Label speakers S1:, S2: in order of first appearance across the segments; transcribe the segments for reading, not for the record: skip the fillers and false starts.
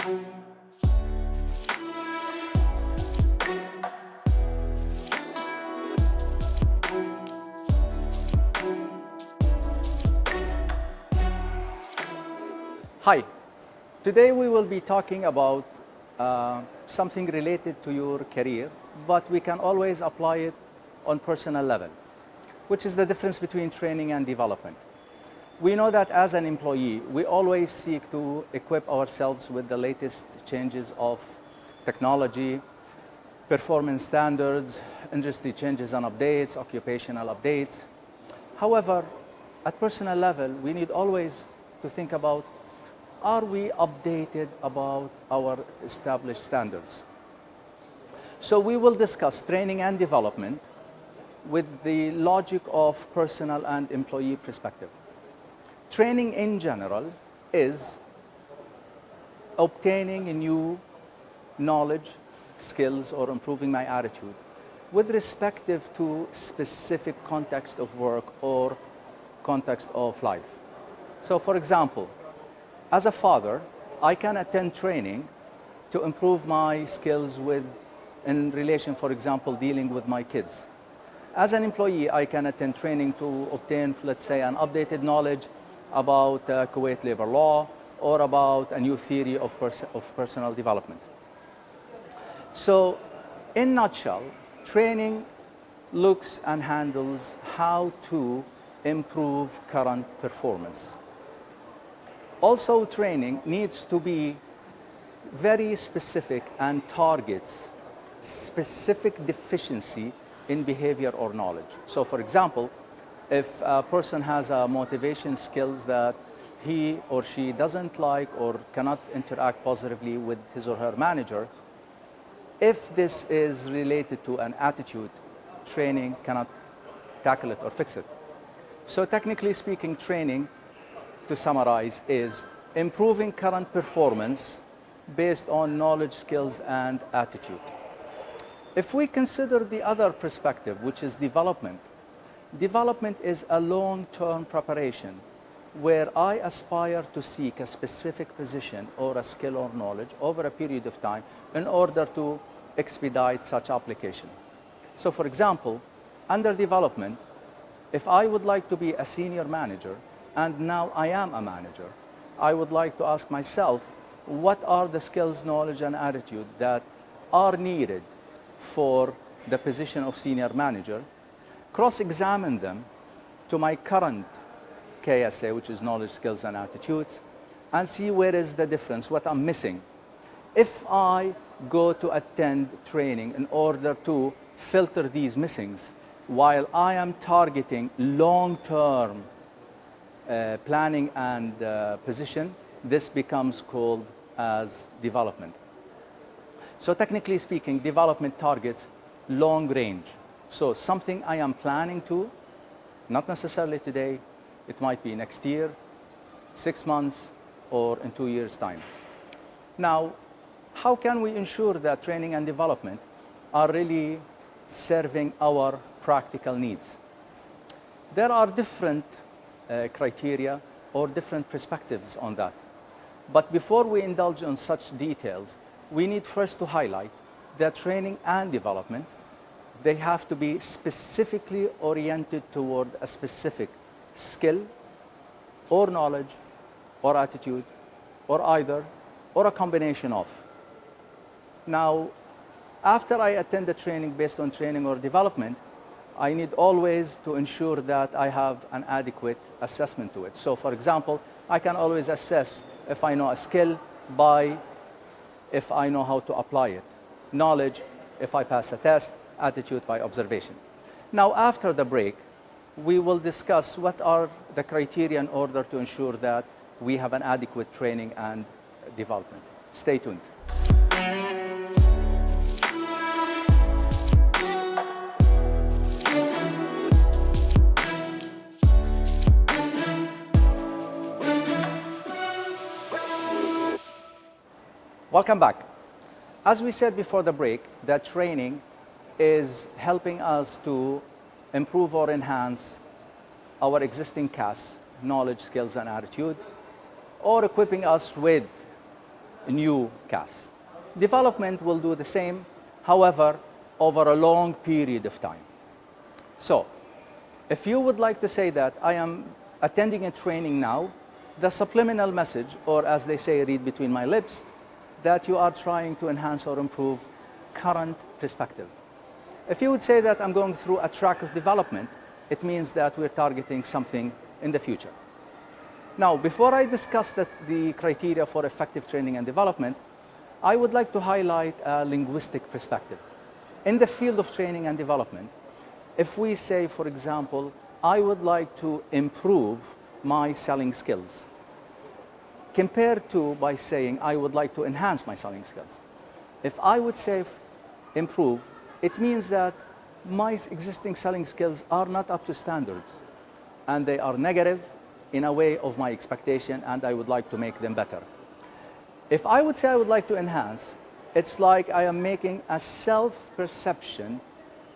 S1: Hi, today we will be talking about something related to your career, but we can always apply it on personal level, which is the difference between training and development. We know that as an employee, we always seek to equip ourselves with the latest changes of technology, performance standards, industry changes and updates, occupational updates. However, at personal level, we need always to think about, are we updated about our established standards? So we will discuss training and development with the logic of personal and employee perspective. Training in general is obtaining new knowledge, skills, or improving my attitude with respect to specific context of work or context of life. So for example, as a father, I can attend training to improve my skills in relation, for example, dealing with my kids. As an employee, I can attend training to obtain, let's say, an updated knowledge about Kuwait labor law or about a new theory of personal development. So, in a nutshell, training looks and handles how to improve current performance. Also, training needs to be very specific and targets specific deficiency in behavior or knowledge. So, for example, if a person has motivation skills that he or she doesn't like or cannot interact positively with his or her manager, if this is related to an attitude, training cannot tackle it or fix it. So technically speaking, training, to summarize, is improving current performance based on knowledge, skills, and attitude. If we consider the other perspective, which is development, development is a long-term preparation where I aspire to seek a specific position or a skill or knowledge over a period of time in order to expedite such application. So for example, under development, if I would like to be a senior manager, and now I am a manager, I would like to ask myself, what are the skills, knowledge, and attitude that are needed for the position of senior manager, cross-examine them to my current KSA, which is knowledge, skills, and attitudes, and see where is the difference, what I'm missing. If I go to attend training in order to filter these missings, while I am targeting long-term planning and position, this becomes called as development. So technically speaking, development targets long range. So something I am planning to, not necessarily today, it might be next year, 6 months, or in 2 years' time. Now, how can we ensure that training and development are really serving our practical needs? There are different criteria or different perspectives on that. But before we indulge in such details, we need first to highlight that training and development, they have to be specifically oriented toward a specific skill or knowledge or attitude or either or a combination of. Now, after I attend the training based on training or development, I need always to ensure that I have an adequate assessment to it. So for example, I can always assess if I know a skill by if I know how to apply it. Knowledge, if I pass a test. Attitude, by observation. Now, after the break, we will discuss what are the criteria in order to ensure that we have an adequate training and development. Stay tuned. Welcome back. As we said before the break, that training is helping us to improve or enhance our existing CAS, knowledge, skills, and attitude, or equipping us with new CAS. Development will do the same, however, over a long period of time. So, if you would like to say that I am attending a training now, the subliminal message, or as they say, read between my lips, that you are trying to enhance or improve current perspective. If you would say that I'm going through a track of development, it means that we're targeting something in the future. Now, before I discuss the criteria for effective training and development, I would like to highlight a linguistic perspective. In the field of training and development, if we say, for example, I would like to improve my selling skills, compared to by saying I would like to enhance my selling skills. If I would say improve, it means that my existing selling skills are not up to standards and they are negative in a way of my expectation, and I would like to make them better. If I would say I would like to enhance, it's like I am making a self-perception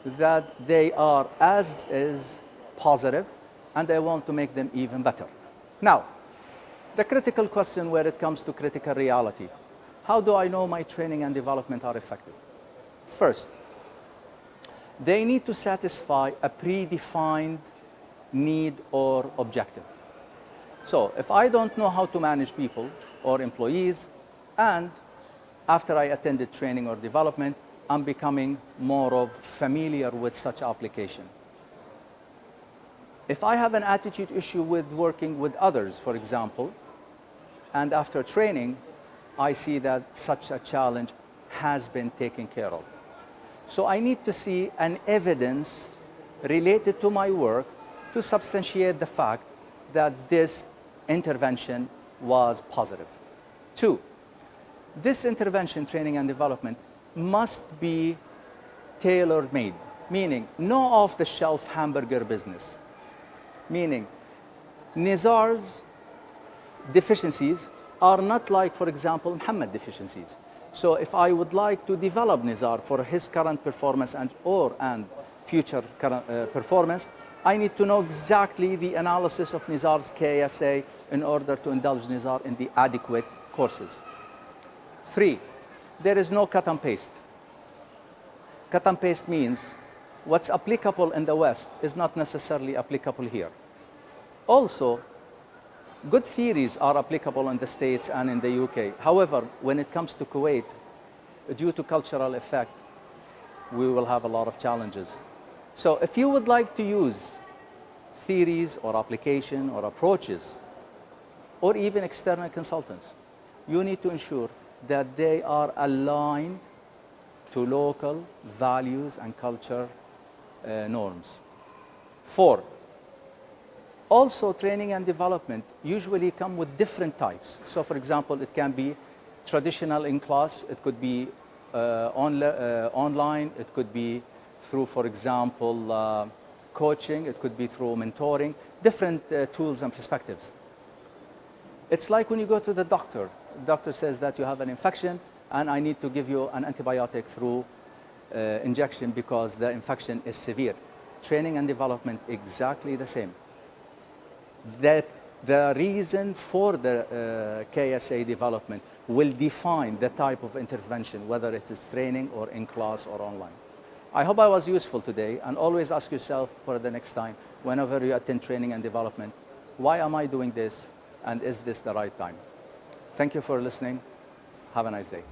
S1: that they are as is positive and I want to make them even better. Now, the critical question where it comes to critical reality, how do I know my training and development are effective? First, they need to satisfy a predefined need or objective. So if I don't know how to manage people or employees, and after I attended training or development, I'm becoming more of familiar with such application. If I have an attitude issue with working with others, for example, and after training, I see that such a challenge has been taken care of. So I need to see an evidence related to my work to substantiate the fact that this intervention was positive. Two, this intervention, training and development, must be tailor-made, meaning no off-the-shelf hamburger business. Meaning, Nizar's deficiencies are not like, for example, Muhammad deficiencies. So if I would like to develop Nizar for his current performance and future performance, I need to know exactly the analysis of Nizar's KSA in order to indulge Nizar in the adequate courses. Three, there is no cut and paste. Cut and paste means what's applicable in the West is not necessarily applicable here. Also, good theories are applicable in the States and in the UK. However, when it comes to Kuwait, due to cultural effect, we will have a lot of challenges. So if you would like to use theories or application or approaches, or even external consultants, you need to ensure that they are aligned to local values and culture norms. Four, also training and development usually come with different types. So for example, it can be traditional in class, it could be online, it could be through, for example, coaching, it could be through mentoring, different tools and perspectives. It's like when you go to the doctor says that you have an infection and I need to give you an antibiotic through injection because the infection is severe. Training and development, exactly the same. That the reason for the KSA development will define the type of intervention, whether it is training or in class or online. I hope I was useful today, and always ask yourself for the next time, whenever you attend training and development, why am I doing this, and is this the right time? Thank you for listening. Have a nice day.